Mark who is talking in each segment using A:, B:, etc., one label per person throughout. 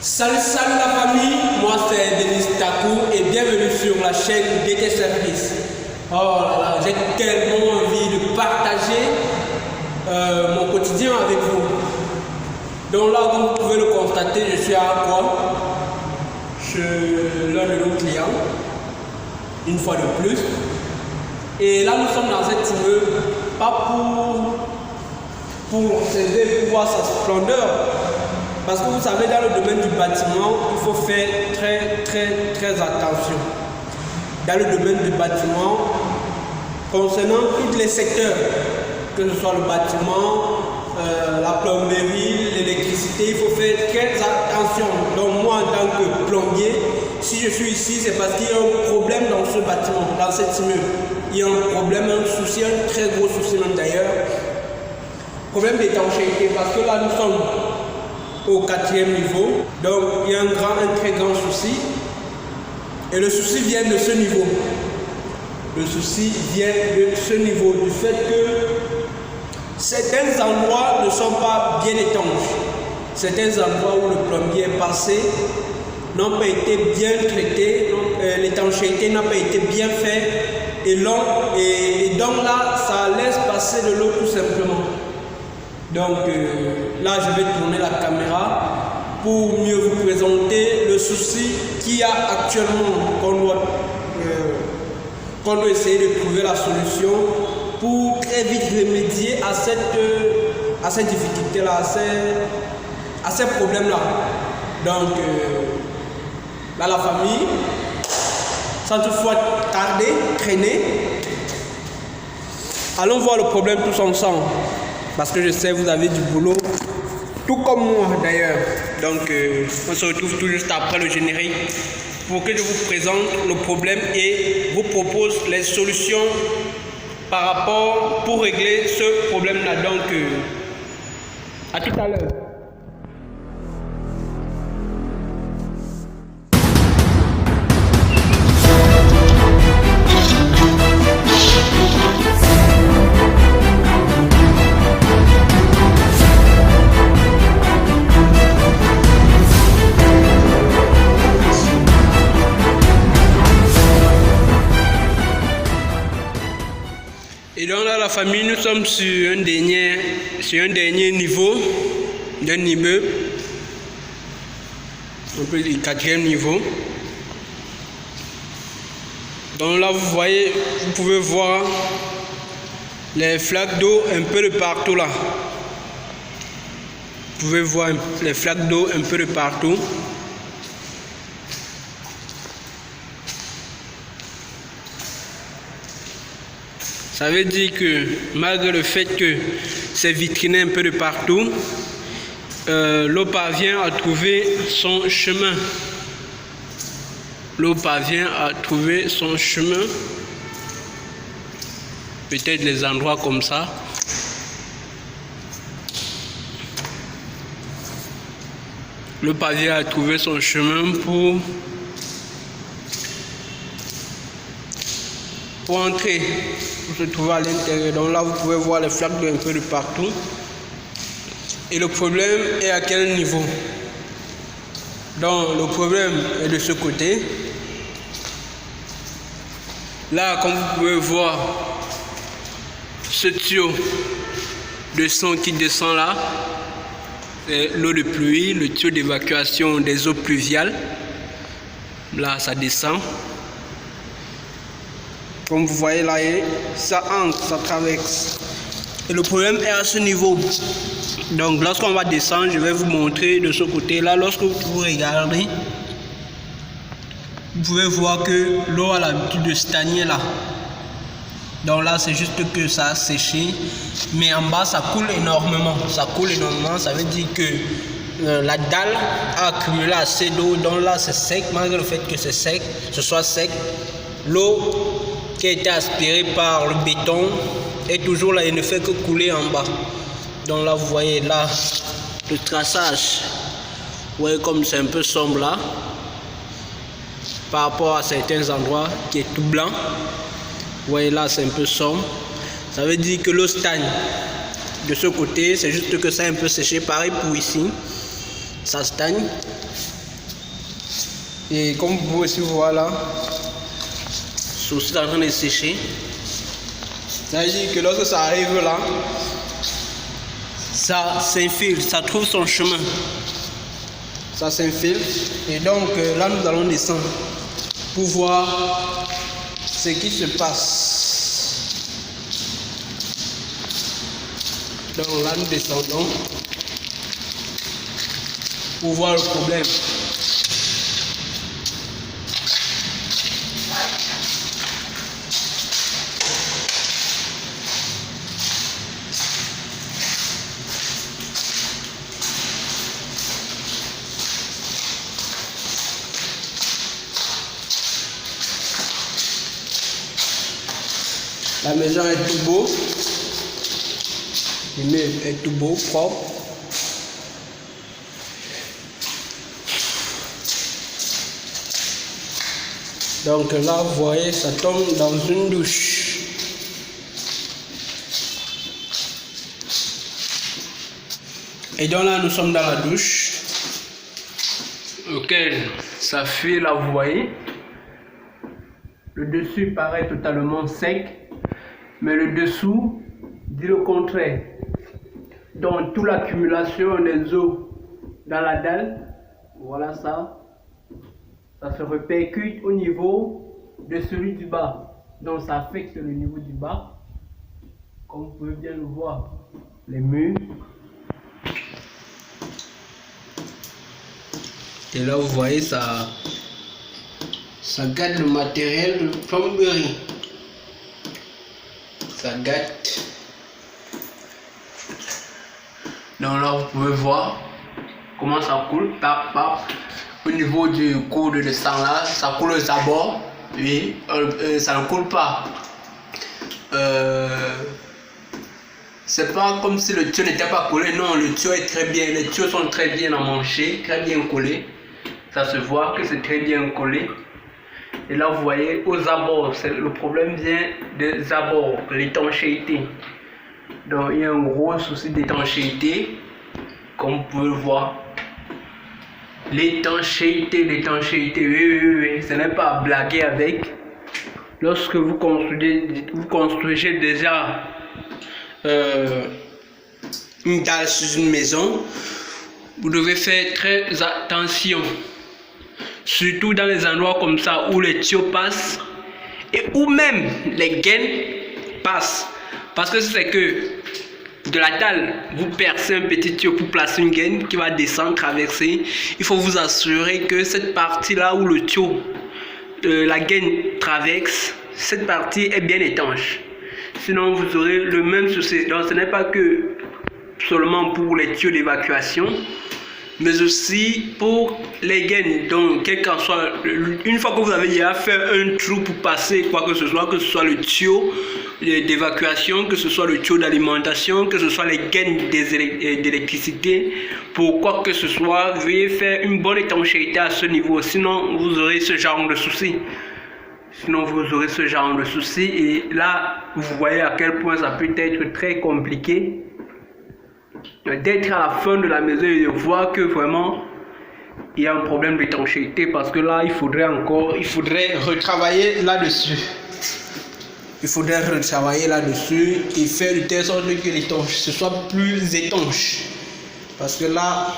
A: Salut la famille, moi c'est Denis Takou et bienvenue sur la chaîne DT Service. Oh là là, j'ai tellement envie de partager mon quotidien avec vous. Donc là, comme vous pouvez le constater, je suis à quoi chez l'un de nos clients, une fois de plus. Et là, nous sommes dans cet immeuble, pas pour observer, pour voir sa splendeur. Parce que vous savez, dans le domaine du bâtiment, il faut faire très attention. Dans le domaine du bâtiment, concernant tous les secteurs, que ce soit le bâtiment, la plomberie, l'électricité, il faut faire très attention. Donc moi, en tant que plombier, si je suis ici, c'est parce qu'il y a un problème dans ce bâtiment, dans cet immeuble. Il y a un problème, un souci, un très gros souci même d'ailleurs. Problème d'étanchéité, parce que là, nous sommes au 4e niveau, donc il y a un très grand souci, et le souci vient de ce niveau. Le souci vient de ce niveau, du fait que certains endroits ne sont pas bien étanches. Certains endroits où le plombier est passé n'ont pas été bien traités, l'étanchéité n'a pas été bien faite, et donc là, ça laisse passer de l'eau tout simplement. Donc là, je vais tourner la caméra pour mieux vous présenter le souci qu'il y a actuellement, qu'on doit essayer de trouver la solution pour très vite remédier à cette difficulté-là, à ces problèmes-là. Donc là, la famille, sans toutefois tarder, traîner, allons voir le problème tous ensemble. Parce que je sais vous avez du boulot, tout comme moi d'ailleurs. Donc on se retrouve tout juste après le générique pour que je vous présente le problème et vous propose les solutions par rapport pour régler ce problème-là. Donc à tout à l'heure. Et donc là, la famille, nous sommes sur un dernier niveau d'un immeuble, on peut dire 4e niveau. Donc là, vous voyez, vous pouvez voir les flaques d'eau un peu de partout là. Vous pouvez voir les flaques d'eau un peu de partout. Ça veut dire que malgré le fait que c'est vitriné un peu de partout, l'eau parvient à trouver son chemin. L'eau parvient à trouver son chemin. Peut-être les endroits comme ça. L'eau parvient à trouver son chemin pour entrer, pour se trouver à l'intérieur. Donc là, vous pouvez voir les flaques d'eau un peu de partout. Et le problème est à quel niveau? Donc le problème est de ce côté. Là, comme vous pouvez voir, ce tuyau de son qui descend là, c'est l'eau de pluie, le tuyau d'évacuation des eaux pluviales. Là, ça descend. Comme vous voyez là, ça entre, ça traverse. Et le problème est à ce niveau. Donc lorsqu'on va descendre, je vais vous montrer de ce côté-là. Lorsque vous regardez, vous pouvez voir que l'eau a l'habitude de stagner là. Donc là, c'est juste que ça a séché. Mais en bas, ça coule énormément. Ça coule énormément, ça veut dire que la dalle a accumulé assez d'eau. Donc là, c'est sec, malgré le fait que c'est sec, ce soit sec. L'eau qui a été aspiré par le béton est toujours là et ne fait que couler en bas. Donc là, vous voyez là le traçage. Vous voyez comme c'est un peu sombre là par rapport à certains endroits qui est tout blanc. Vous voyez là, c'est un peu sombre. Ça veut dire que l'eau stagne de ce côté. C'est juste que ça a un peu séché. Pareil pour ici, ça stagne. Et comme vous pouvez aussi voir là, c'est aussi en train de sécher. Ça veut dire que lorsque ça arrive là, ça s'infiltre, ça trouve son chemin. Ça s'infiltre. Et donc là, nous allons descendre pour voir ce qui se passe. Donc là, nous descendons pour voir le problème. La maison est tout beau, l'immeuble est tout beau, propre. Donc là, vous voyez, ça tombe dans une douche. Et donc là, nous sommes dans la douche. Ok, ça fuit là, vous voyez. Le dessus paraît totalement sec. Mais le dessous dit le contraire. Donc, toute l'accumulation des eaux dans la dalle, voilà ça se répercute au niveau de celui du bas. Donc, ça affecte le niveau du bas. Comme vous pouvez bien le voir, les murs. Et là, vous voyez, ça gâte le matériel de plomberie. Ça gâte. Donc là, vous pouvez voir comment ça coule. Tap, tap. Au niveau du coude de sang là, ça coule aux abords. Oui, ça ne coule pas. C'est pas comme si le tuyau n'était pas collé. Non, le tuyau est très bien. Les tuyaux sont très bien emmanchés, très bien collés. Ça se voit que c'est très bien collé. Et là, vous voyez, aux abords, le problème vient des abords, l'étanchéité. Donc, il y a un gros souci d'étanchéité, comme vous pouvez le voir. L'étanchéité, oui, ce n'est pas à blaguer avec. Lorsque vous construisez déjà une dalle sur une maison, vous devez faire très attention. Surtout dans les endroits comme ça où les tuyaux passent et où même les gaines passent. Parce que c'est que de la dalle, vous percez un petit tuyau pour placer une gaine qui va descendre, traverser. Il faut vous assurer que cette partie-là où le tuyau, la gaine traverse, cette partie est bien étanche. Sinon, vous aurez le même souci. Donc, ce n'est pas que seulement pour les tuyaux d'évacuation, mais aussi pour les gaines. Donc, quel qu'en soit, une fois que vous avez déjà fait un trou pour passer quoi que ce soit le tuyau d'évacuation, que ce soit le tuyau d'alimentation, que ce soit les gaines d'électricité, pour quoi que ce soit, veuillez faire une bonne étanchéité à ce niveau. Sinon, vous aurez ce genre de soucis. Et là, vous voyez à quel point ça peut être très compliqué d'être à la fin de la maison et de voir que vraiment il y a un problème d'étanchéité, parce que là il faudrait retravailler là-dessus. Et faire de telle sorte que ce soit plus étanche. Parce que là,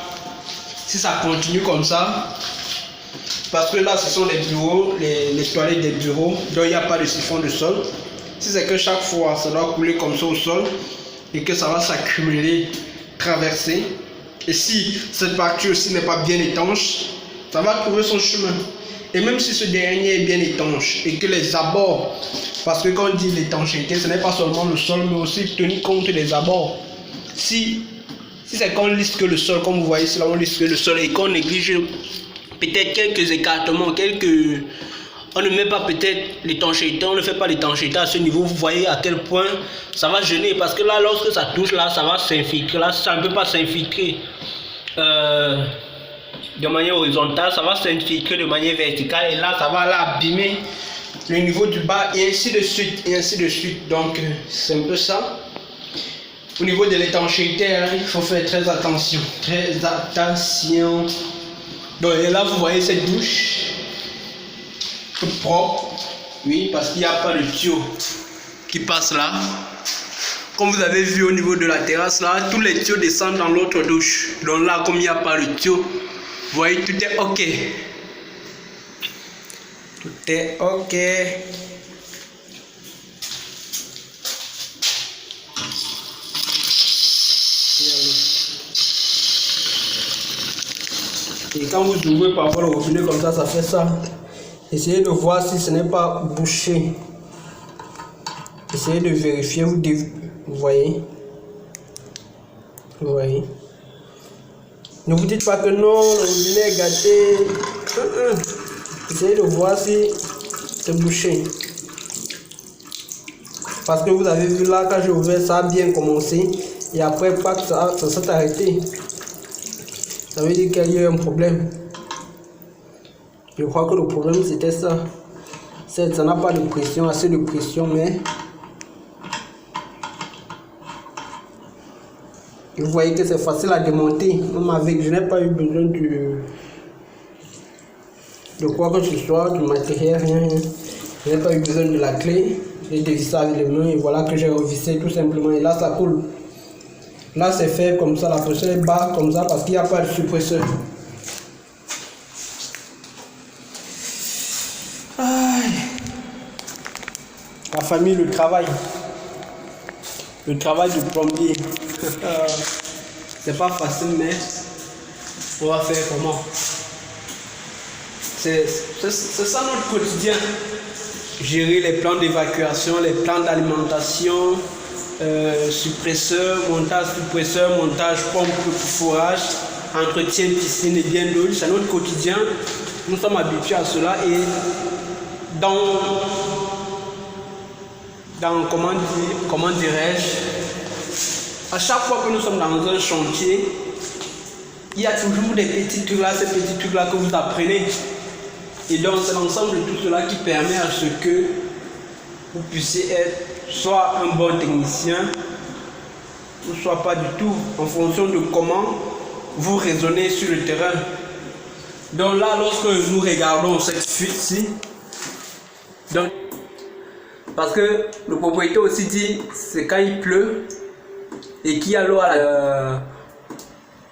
A: si ça continue comme ça, parce que là ce sont les bureaux, les toilettes des bureaux, donc il n'y a pas de siphon de sol. Si c'est que chaque fois ça doit couler comme ça au sol et que ça va s'accumuler, traverser, et si cette partie aussi n'est pas bien étanche, ça va trouver son chemin. Et même si ce dernier est bien étanche et que les abords, parce que quand on dit l'étanchéité, ce n'est pas seulement le sol, mais aussi tenir compte des abords. Si c'est qu'on lisse que le sol, comme vous voyez ici, là on lisse que le sol et qu'on néglige peut-être quelques écartements, on ne met pas peut-être l'étanchéité, on ne fait pas l'étanchéité à ce niveau, vous voyez à quel point ça va gêner, parce que là, lorsque ça touche, là, ça va s'infiltrer, là, ça ne peut pas s'infiltrer de manière horizontale, ça va s'infiltrer de manière verticale, et là, ça va là abîmer le niveau du bas, et ainsi de suite, donc c'est un peu ça. Au niveau de l'étanchéité, hein, il faut faire très attention. Donc et là, vous voyez cette douche. tout propre. Oui, parce qu'il n'y a pas de tuyau qui passe là. Comme vous avez vu au niveau de la terrasse là, tous les tuyaux descendent dans l'autre douche. Donc là, comme il n'y a pas de tuyau, vous voyez, tout est ok. Tout est ok. Et quand vous ouvrez parfois le robinet comme ça fait ça. Essayez de voir si ce n'est pas bouché. Essayez de vérifier, vous voyez. Vous voyez. Ne vous dites pas que non, le robinet est gâté. Essayez de voir si c'est bouché. Parce que vous avez vu là, quand j'ai ouvert, ça a bien commencé. Et après, pas que ça s'est arrêté. Ça veut dire qu'il y a eu un problème. Je crois que le problème c'était ça. Ça n'a pas de pression, assez de pression, mais vous voyez que c'est facile à démonter. Même avec, je n'ai pas eu besoin de quoi que ce soit, du matériel, rien. Je n'ai pas eu besoin de la clé. J'ai dévissé avec les mains et voilà que j'ai revissé tout simplement. Et là, ça coule. Là, c'est fait comme ça, la pression est bas comme ça parce qu'il n'y a pas de suppresseur. Aïe. La famille, le travail. Le travail du plombier. C'est pas facile, mais on va faire comment? C'est ça notre quotidien. Gérer les plans d'évacuation, les plans d'alimentation, suppresseur, montage suppresseur, montage pompe de fourrage, entretien piscine et bien d'autres. C'est notre quotidien. Nous sommes habitués à cela et dans comment dirais-je, à chaque fois que nous sommes dans un chantier, il y a toujours des petits trucs là, ces petits trucs là que vous apprenez. Et donc c'est l'ensemble de tout cela qui permet à ce que vous puissiez être soit un bon technicien, ou soit pas du tout, en fonction de comment vous raisonnez sur le terrain. Donc là, lorsque nous regardons cette fuite-ci, donc, parce que le propriétaire aussi dit, c'est quand il pleut et qu'il y a l'eau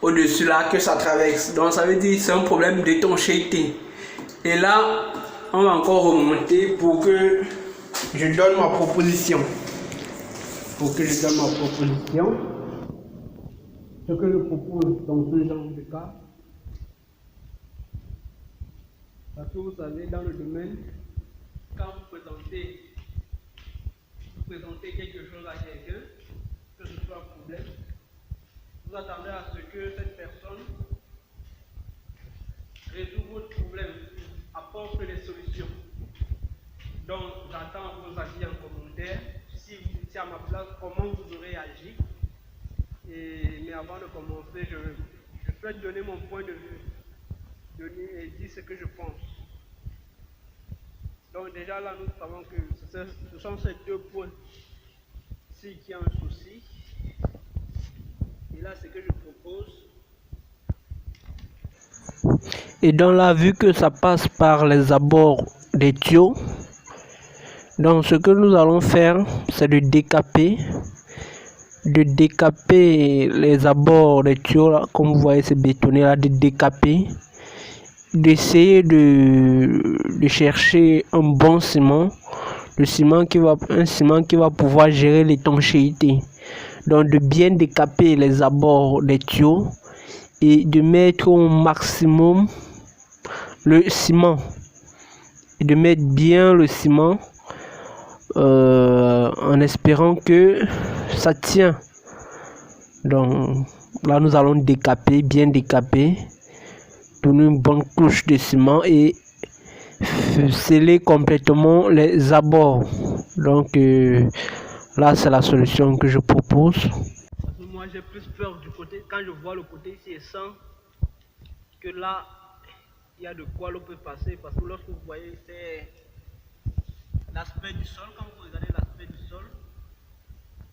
A: au-dessus là que ça traverse. Donc ça veut dire que c'est un problème d'étanchéité. Et là, on va encore remonter pour que je donne ma proposition. Ce que je propose dans ce genre de cas, parce que vous savez, dans le domaine, quand vous présentez quelque chose à quelqu'un, que ce soit un problème, vous attendez à ce que cette personne résout votre problème, apporte des solutions. Donc, j'attends vos avis en commentaire. Si vous étiez à ma place, comment vous aurez agi. Mais avant de commencer, je souhaite donner mon point de vue, et dire ce que je pense. Donc déjà là, nous savons que ce sont ces deux points-ci qui ont un souci. Et là, ce que je propose. Et donc là, vu que ça passe par les abords des tuyaux, donc ce que nous allons faire, c'est de décaper les abords des tuyaux là, comme vous voyez, c'est bétonné là, de décaper, d'essayer de chercher un bon ciment, un ciment qui va pouvoir gérer l'étanchéité. Donc de bien décaper les abords des tuyaux et de mettre au maximum le ciment et de mettre bien le ciment en espérant que ça tient. Donc là nous allons bien décaper, donner une bonne couche de ciment et sceller complètement les abords. Donc là c'est la solution que je propose. Parce que moi j'ai plus peur du côté, quand je vois le côté ici et sens que là il y a de quoi l'eau peut passer, parce que lorsque vous voyez c'est l'aspect du sol, quand vous regardez l'aspect du sol,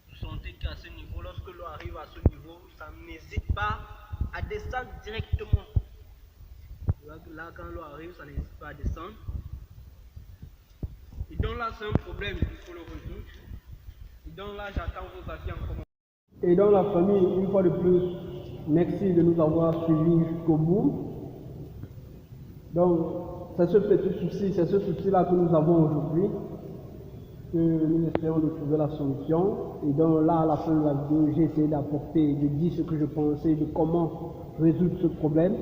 A: vous sentez qu'à ce niveau, lorsque l'eau arrive à ce niveau, ça n'hésite pas à descendre directement. Là quand l'eau arrive, ça n'hésite pas à descendre. Et donc là, c'est un problème, il faut le résoudre. Et donc là, j'attends vos avis en commentaire. Et donc la famille, une fois de plus, merci de nous avoir suivis jusqu'au bout. Donc, c'est ce petit souci, c'est ce souci-là que nous avons aujourd'hui, que nous essayons de trouver la solution. Et donc là, à la fin de la vidéo, j'ai essayé d'apporter, de dire ce que je pensais de comment résoudre ce problème.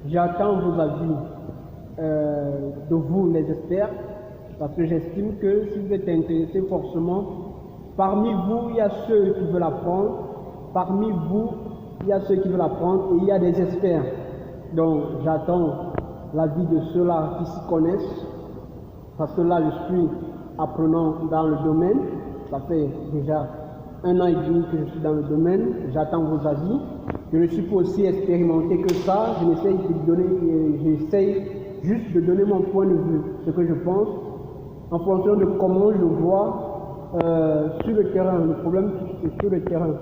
A: J'attends vos avis de vous, les experts, parce que j'estime que si vous êtes intéressés forcément, parmi vous, il y a ceux qui veulent apprendre, parmi vous, il y a ceux qui veulent apprendre et il y a des experts. Donc, j'attends l'avis de ceux-là qui s'y connaissent, parce que là, je suis apprenant dans le domaine. Ça fait déjà 1 an et demi que je suis dans le domaine. J'attends vos avis. Je ne suis pas aussi expérimenté que ça. J'essaye juste de donner mon point de vue, ce que je pense, en fonction de comment je vois sur le terrain, le problème c'est sur le terrain.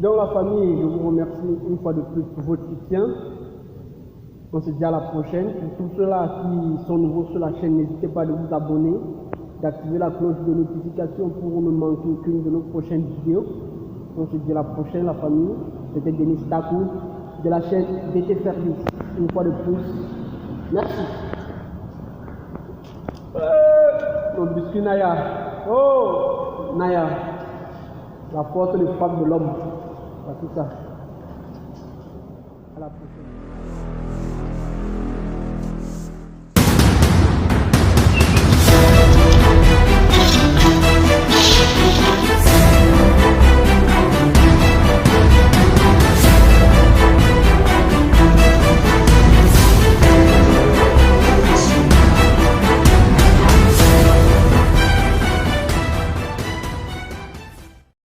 A: Donc la famille, je vous remercie une fois de plus pour votre soutien. On se dit à la prochaine. Pour tous ceux-là qui sont nouveaux sur la chaîne, n'hésitez pas à vous abonner, d'activer la cloche de notification pour ne manquer aucune de nos prochaines vidéos. On se dit à la prochaine, la famille. C'était Denis Takou de la chaîne DT Service. Une fois de plus, merci. Mon biscuit Naya. Oh, Naya. La force de frappe de l'homme. C'est tout ça. À la prochaine.